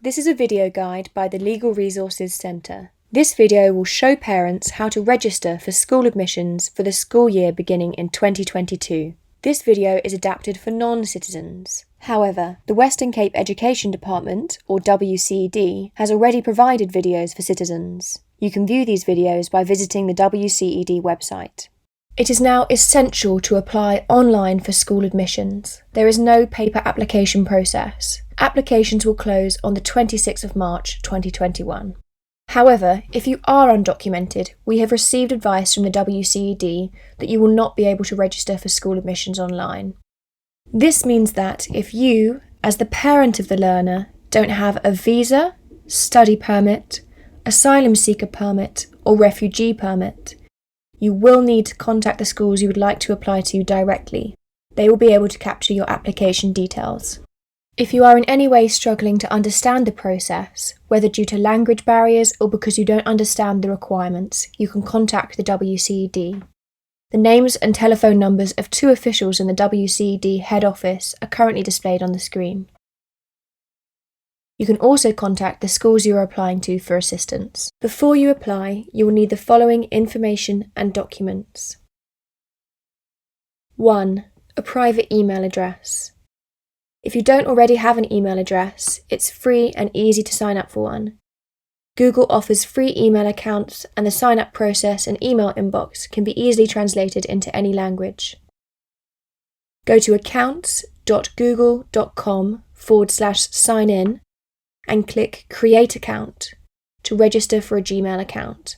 This is a video guide by the Legal Resources Centre. This video will show parents how to register for school admissions for the school year beginning in 2022. This video is adapted for non-citizens. However, the Western Cape Education Department, or WCED, has already provided videos for citizens. You can view these videos by visiting the WCED website. It is now essential to apply online for school admissions. There is no paper application process. Applications will close on the 26th of March 2021. However, if you are undocumented, we have received advice from the WCED that you will not be able to register for school admissions online. This means that if you, as the parent of the learner, don't have a visa, study permit, asylum seeker permit, or refugee permit, you will need to contact the schools you would like to apply to directly. They will be able to capture your application details. If you are in any way struggling to understand the process, whether due to language barriers or because you don't understand the requirements, you can contact the WCED. The names and telephone numbers of 2 officials in the WCED head office are currently displayed on the screen. You can also contact the schools you are applying to for assistance. Before you apply, you will need the following information and documents. 1. A private email address. If you don't already have an email address, it's free and easy to sign up for one. Google offers free email accounts, and the sign-up process and email inbox can be easily translated into any language. Go to accounts.google.com/sign-in and click Create Account to register for a Gmail account.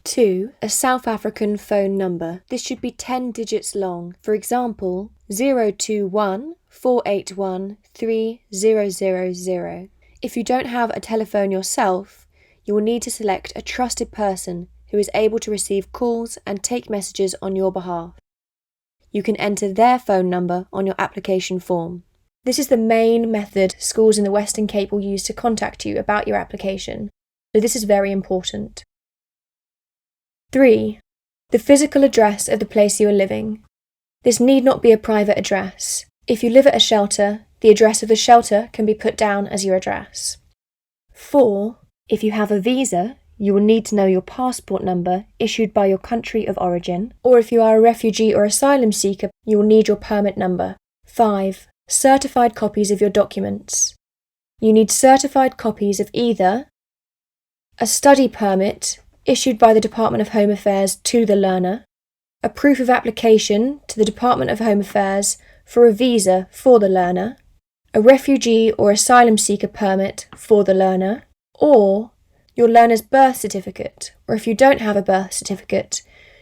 2. A South African phone number. This should be 10 digits long. For example, 021-481-3000. If you don't have a telephone yourself, you will need to select a trusted person who is able to receive calls and take messages on your behalf. You can enter their phone number on your application form. This is the main method schools in the Western Cape will use to contact you about your application, so this is very important. 3. The physical address of the place you are living. This need not be a private address. If you live at a shelter, the address of the shelter can be put down as your address. 4. If you have a visa, you will need to know your passport number issued by your country of origin, or if you are a refugee or asylum seeker, you will need your permit number. 5. Certified copies of your documents. You need certified copies of either a study permit issued by the Department of Home Affairs to the learner, a proof of application to the Department of Home Affairs for a visa for the learner, a refugee or asylum seeker permit for the learner, or your learner's birth certificate, or if you don't have a birth certificate,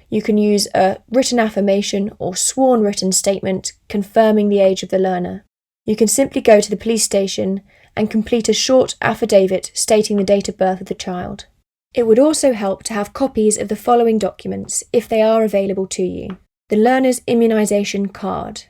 you can use a written affirmation or sworn written statement confirming the age of the learner. You can simply go to the police station and complete a short affidavit stating the date of birth of the child. It would also help to have copies of the following documents if they are available to you. The learner's immunisation card,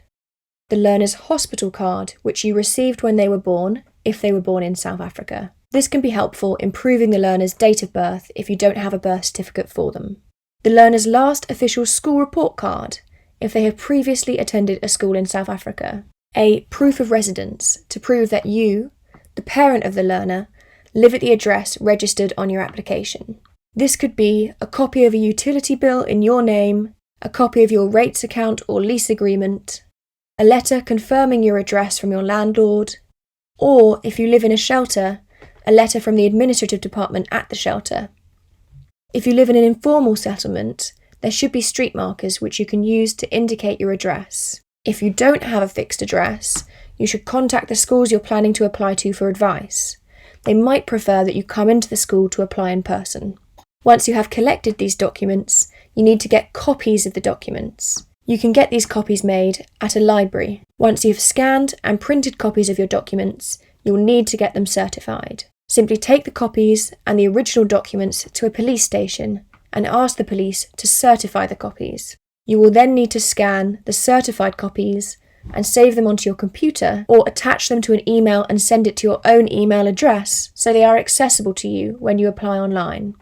the learner's hospital card, which you received when they were born, if they were born in South Africa. This can be helpful in proving the learner's date of birth if you don't have a birth certificate for them. The learner's last official school report card, if they have previously attended a school in South Africa. A proof of residence, to prove that you, the parent of the learner, live at the address registered on your application. This could be a copy of a utility bill in your name, a copy of your rates account or lease agreement, a letter confirming your address from your landlord, or if you live in a shelter, a letter from the administrative department at the shelter. If you live in an informal settlement, there should be street markers which you can use to indicate your address. If you don't have a fixed address, you should contact the schools you're planning to apply to for advice. They might prefer that you come into the school to apply in person. Once you have collected these documents, you need to get copies of the documents. You can get these copies made at a library. Once you've scanned and printed copies of your documents, you will need to get them certified. Simply take the copies and the original documents to a police station and ask the police to certify the copies. You will then need to scan the certified copies and save them onto your computer or attach them to an email and send it to your own email address so they are accessible to you when you apply online.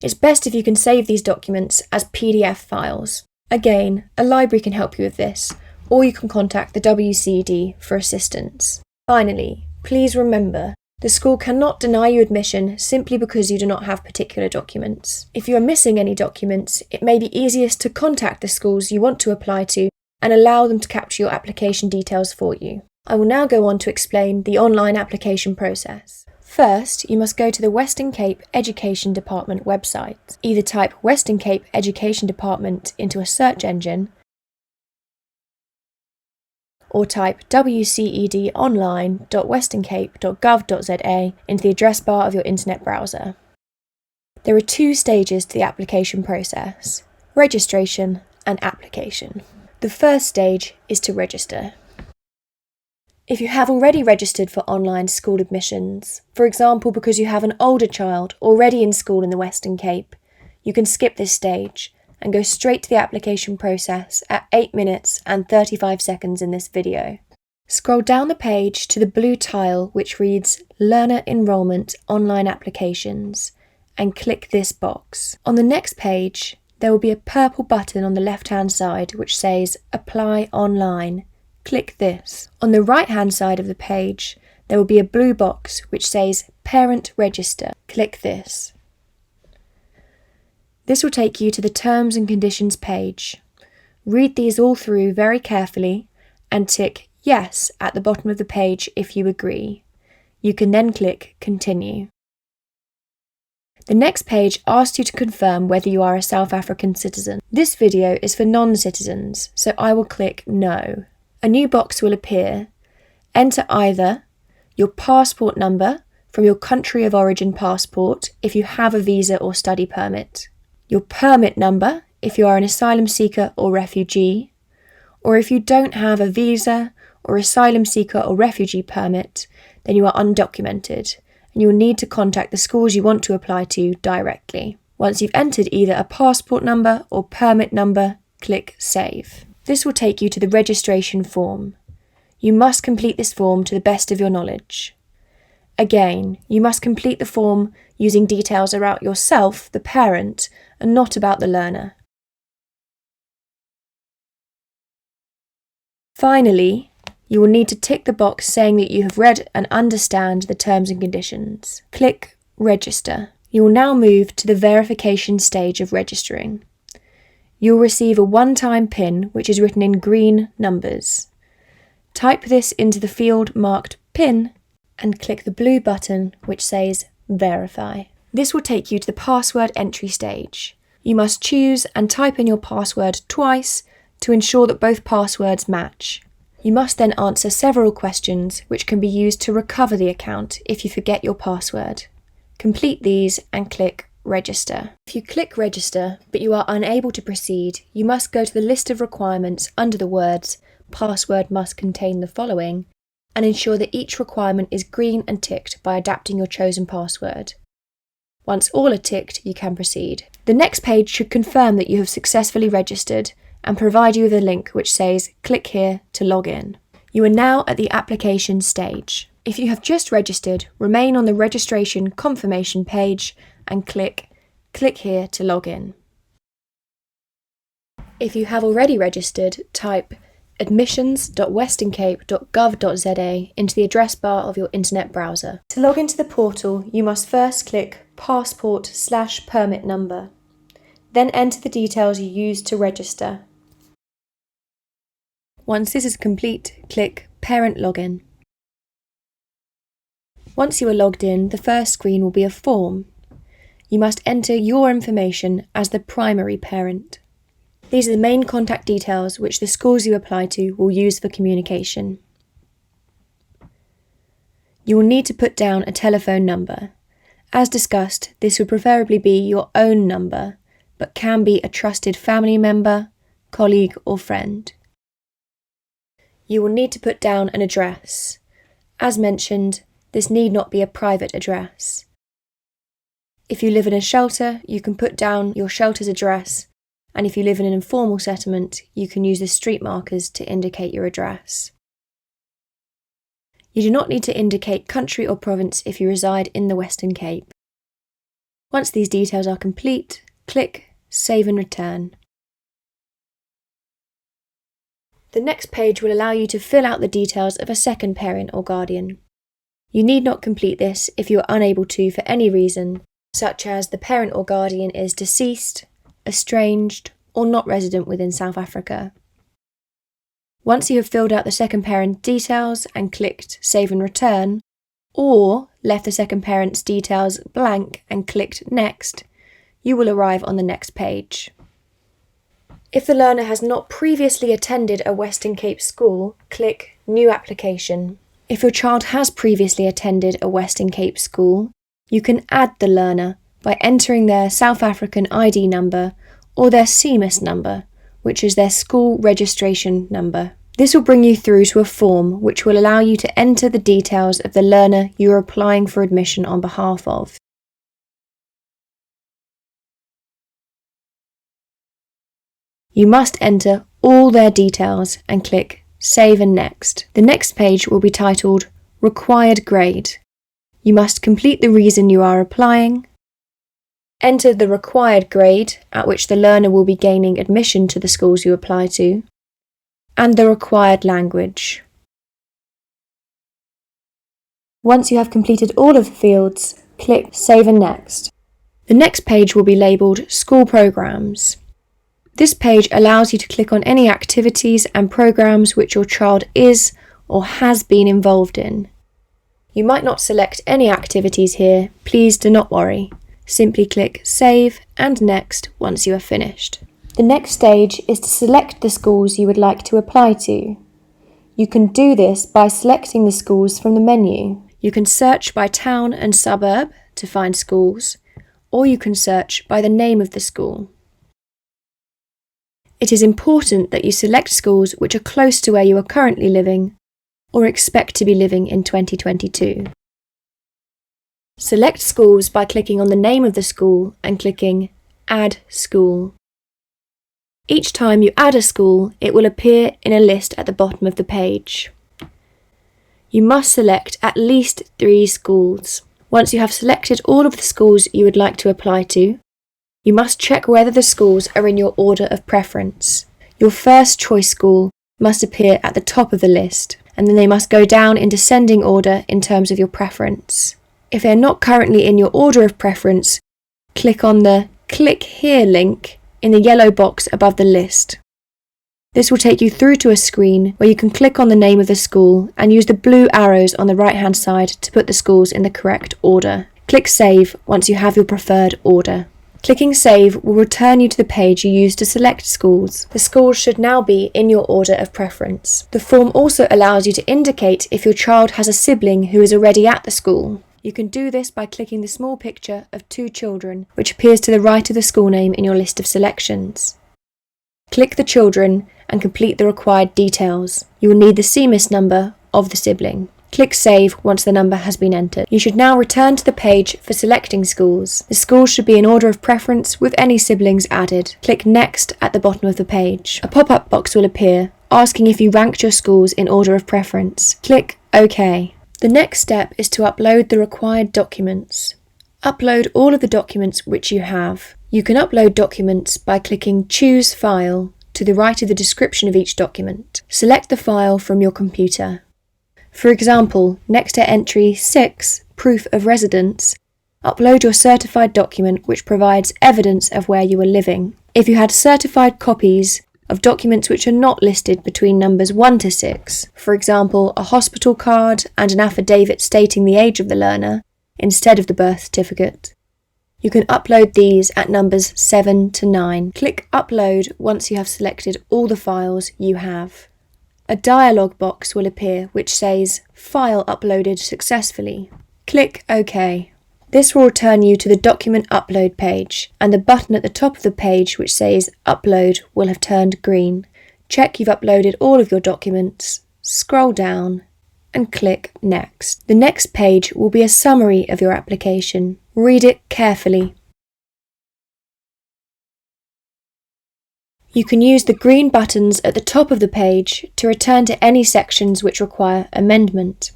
It's best if you can save these documents as PDF files. Again, a library can help you with this, or you can contact the WCED for assistance. Finally, please remember, the school cannot deny you admission simply because you do not have particular documents. If you are missing any documents, it may be easiest to contact the schools you want to apply to and allow them to capture your application details for you. I will now go on to explain the online application process. First, you must go to the Western Cape Education Department website. Either type Western Cape Education Department into a search engine or type wcedonline.westerncape.gov.za into the address bar of your internet browser. There are two stages to the application process: registration and application. The first stage is to register. If you have already registered for online school admissions, for example because you have an older child already in school in the Western Cape, you can skip this stage and go straight to the application process at 8 minutes and 35 seconds in this video. Scroll down the page to the blue tile which reads Learner Enrolment Online Applications and click this box. On the next page, there will be a purple button on the left-hand side which says Apply Online. Click this. On the right-hand side of the page, there will be a blue box which says Parent Register. Click this. This will take you to the Terms and Conditions page. Read these all through very carefully and tick Yes at the bottom of the page if you agree. You can then click Continue. The next page asks you to confirm whether you are a South African citizen. This video is for non-citizens, so I will click No. A new box will appear. Enter either your passport number from your country of origin passport if you have a visa or study permit, your permit number if you are an asylum seeker or refugee, or if you don't have a visa or asylum seeker or refugee permit, then you are undocumented and you will need to contact the schools you want to apply to directly. Once you've entered either a passport number or permit number, click Save. This will take you to the registration form. You must complete this form to the best of your knowledge. Again, you must complete the form using details about yourself, the parent, and not about the learner. Finally, you will need to tick the box saying that you have read and understand the terms and conditions. Click Register. You will now move to the verification stage of registering. You will receive a one-time PIN which is written in green numbers. Type this into the field marked PIN and click the blue button which says Verify. This will take you to the password entry stage. You must choose and type in your password twice to ensure that both passwords match. You must then answer several questions which can be used to recover the account if you forget your password. Complete these and click Register. If you click Register but you are unable to proceed, you must go to the list of requirements under the words Password must contain the following and ensure that each requirement is green and ticked by adapting your chosen password. Once all are ticked, you can proceed. The next page should confirm that you have successfully registered and provide you with a link which says click here to log in. You are now at the application stage. If you have just registered, remain on the registration confirmation page and click here to log in. If you have already registered, type admissions.westerncape.gov.za into the address bar of your internet browser. To log into the portal, you must first click passport/permit number. Then enter the details you used to register. Once this is complete, click Parent Login. Once you are logged in, the first screen will be a form. You must enter your information as the primary parent. These are the main contact details which the schools you apply to will use for communication. You will need to put down a telephone number. As discussed, this would preferably be your own number, but can be a trusted family member, colleague or friend. You will need to put down an address. As mentioned, this need not be a private address. If you live in a shelter, you can put down your shelter's address, and if you live in an informal settlement, you can use the street markers to indicate your address. You do not need to indicate country or province if you reside in the Western Cape. Once these details are complete, click Save and Return. The next page will allow you to fill out the details of a second parent or guardian. You need not complete this if you are unable to for any reason, such as the parent or guardian is deceased, estranged, or not resident within South Africa. Once you have filled out the second parent details and clicked Save and Return, or left the second parent's details blank and clicked Next, you will arrive on the next page. If the learner has not previously attended a Western Cape school, click New Application. If your child has previously attended a Western Cape school, you can add the learner by entering their South African ID number or their CMIS number, which is their school registration number. This will bring you through to a form which will allow you to enter the details of the learner you are applying for admission on behalf of. You must enter all their details and click Save and Next. The next page will be titled Required Grade. You must complete the reason you are applying, enter the required grade at which the learner will be gaining admission to the schools you apply to, and the required language. Once you have completed all of the fields, click Save and Next. The next page will be labelled School Programmes. This page allows you to click on any activities and programmes which your child is or has been involved in. You might not select any activities here, please do not worry. Simply click Save and Next once you are finished. The next stage is to select the schools you would like to apply to. You can do this by selecting the schools from the menu. You can search by town and suburb to find schools, or you can search by the name of the school. It is important that you select schools which are close to where you are currently living or expect to be living in 2022. Select schools by clicking on the name of the school and clicking Add School. Each time you add a school, it will appear in a list at the bottom of the page. You must select at least 3 schools. Once you have selected all of the schools you would like to apply to, you must check whether the schools are in your order of preference. Your first choice school must appear at the top of the list, and then they must go down in descending order in terms of your preference. If they are not currently in your order of preference, click on the Click Here link in the yellow box above the list. This will take you through to a screen where you can click on the name of the school and use the blue arrows on the right-hand side to put the schools in the correct order. Click Save once you have your preferred order. Clicking Save will return you to the page you used to select schools. The schools should now be in your order of preference. The form also allows you to indicate if your child has a sibling who is already at the school. You can do this by clicking the small picture of 2 children, which appears to the right of the school name in your list of selections. Click the children and complete the required details. You will need the CMIS number of the sibling. Click Save once the number has been entered. You should now return to the page for selecting schools. The schools should be in order of preference with any siblings added. Click Next at the bottom of the page. A pop-up box will appear asking if you ranked your schools in order of preference. Click OK. The next step is to upload the required documents. Upload all of the documents which you have. You can upload documents by clicking Choose File to the right of the description of each document. Select the file from your computer. For example, next to entry 6, Proof of Residence, upload your certified document which provides evidence of where you are living. If you had certified copies of documents which are not listed between numbers 1 to 6, for example, a hospital card and an affidavit stating the age of the learner, instead of the birth certificate, you can upload these at numbers 7 to 9. Click Upload once you have selected all the files you have. A dialog box will appear which says File uploaded successfully. Click OK. This will return you to the document upload page, and the button at the top of the page which says Upload will have turned green. Check you've uploaded all of your documents, scroll down and click Next. The next page will be a summary of your application. Read it carefully. You can use the green buttons at the top of the page to return to any sections which require amendment.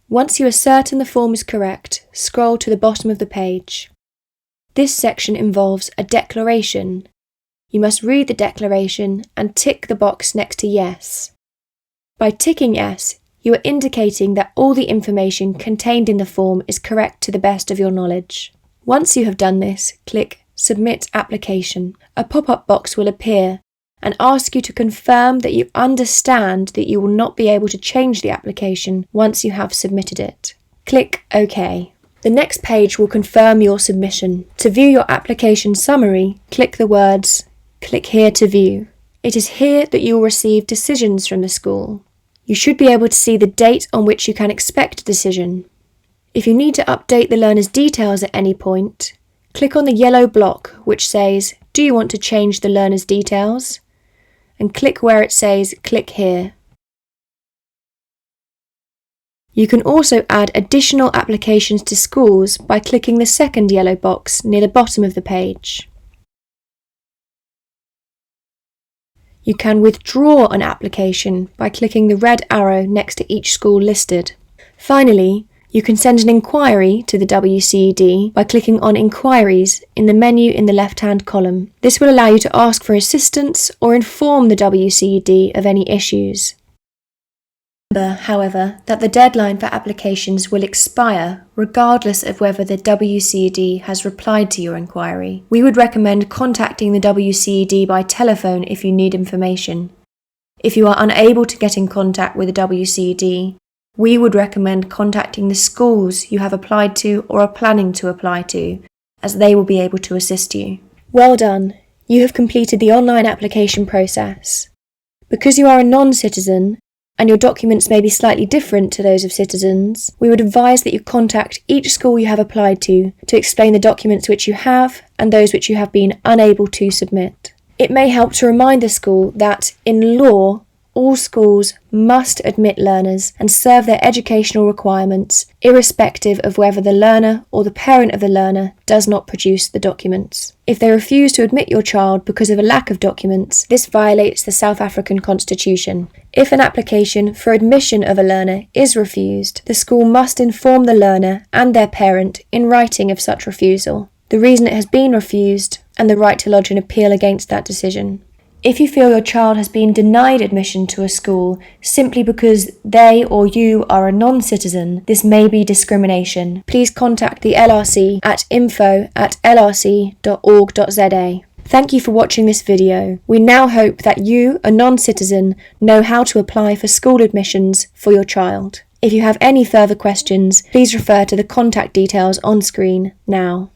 Once you are certain the form is correct, scroll to the bottom of the page. This section involves a declaration. You must read the declaration and tick the box next to yes. By ticking yes, you are indicating that all the information contained in the form is correct to the best of your knowledge. Once you have done this, click Submit Application. A pop-up box will appear and ask you to confirm that you understand that you will not be able to change the application once you have submitted it. Click OK. The next page will confirm your submission. To view your application summary, click the words "Click here to view." It is here that you will receive decisions from the school. You should be able to see the date on which you can expect a decision. If you need to update the learner's details at any point, click on the yellow block which says, "Do you want to change the learner's details?" and click where it says, "Click here." You can also add additional applications to schools by clicking the second yellow box near the bottom of the page. You can withdraw an application by clicking the red arrow next to each school listed. Finally, you can send an inquiry to the WCED by clicking on Inquiries in the menu in the left-hand column. This will allow you to ask for assistance or inform the WCED of any issues. Remember, however, that the deadline for applications will expire regardless of whether the WCED has replied to your inquiry. We would recommend contacting the WCED by telephone if you need information. If you are unable to get in contact with the WCED, we would recommend contacting the schools you have applied to or are planning to apply to, as they will be able to assist you. Well done! You have completed the online application process. Because you are a non-citizen, and your documents may be slightly different to those of citizens, we would advise that you contact each school you have applied to explain the documents which you have and those which you have been unable to submit. It may help to remind the school that, in law, all schools must admit learners and serve their educational requirements, irrespective of whether the learner or the parent of the learner does not produce the documents. If they refuse to admit your child because of a lack of documents, this violates the South African Constitution. If an application for admission of a learner is refused, the school must inform the learner and their parent in writing of such refusal, the reason it has been refused, and the right to lodge an appeal against that decision. If you feel your child has been denied admission to a school simply because they or you are a non-citizen, this may be discrimination. Please contact the LRC at info@lrc.org.za. Thank you for watching this video. We now hope that you, a non-citizen, know how to apply for school admissions for your child. If you have any further questions, please refer to the contact details on screen now.